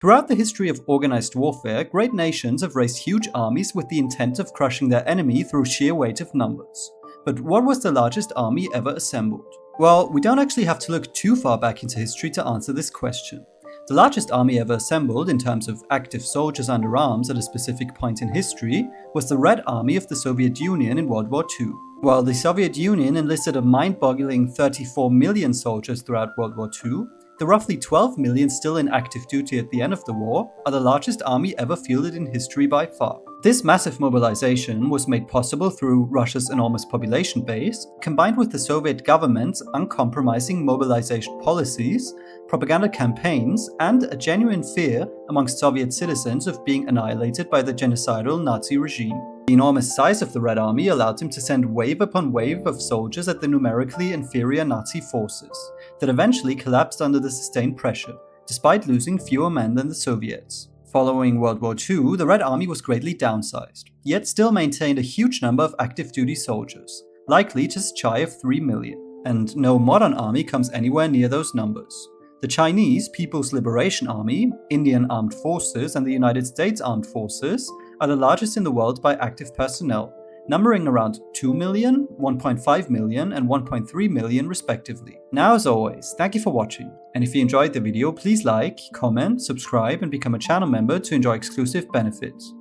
Throughout the history of organized warfare, great nations have raised huge armies with the intent of crushing their enemy through sheer weight of numbers. But what was the largest army ever assembled? Well, we don't actually have to look too far back into history to answer this question. The largest army ever assembled in terms of active soldiers under arms at a specific point in history was the Red Army of the Soviet Union in World War II. While the Soviet Union enlisted a mind-boggling 34 million soldiers throughout World War II, the roughly 12 million still in active duty at the end of the war are the largest army ever fielded in history by far. This massive mobilization was made possible through Russia's enormous population base, combined with the Soviet government's uncompromising mobilization policies, propaganda campaigns, and a genuine fear amongst Soviet citizens of being annihilated by the genocidal Nazi regime. The enormous size of the Red Army allowed him to send wave upon wave of soldiers at the numerically inferior Nazi forces, that eventually collapsed under the sustained pressure, despite losing fewer men than the Soviets. Following World War II, the Red Army was greatly downsized, yet still maintained a huge number of active duty soldiers, likely just shy of 3 million. And no modern army comes anywhere near those numbers. The Chinese People's Liberation Army, Indian Armed Forces, and the United States Armed Forces are the largest in the world by active personnel, numbering around 2 million, 1.5 million, and 1.3 million respectively. Now, as always, thank you for watching, and if you enjoyed the video, please like, comment, subscribe, and become a channel member to enjoy exclusive benefits.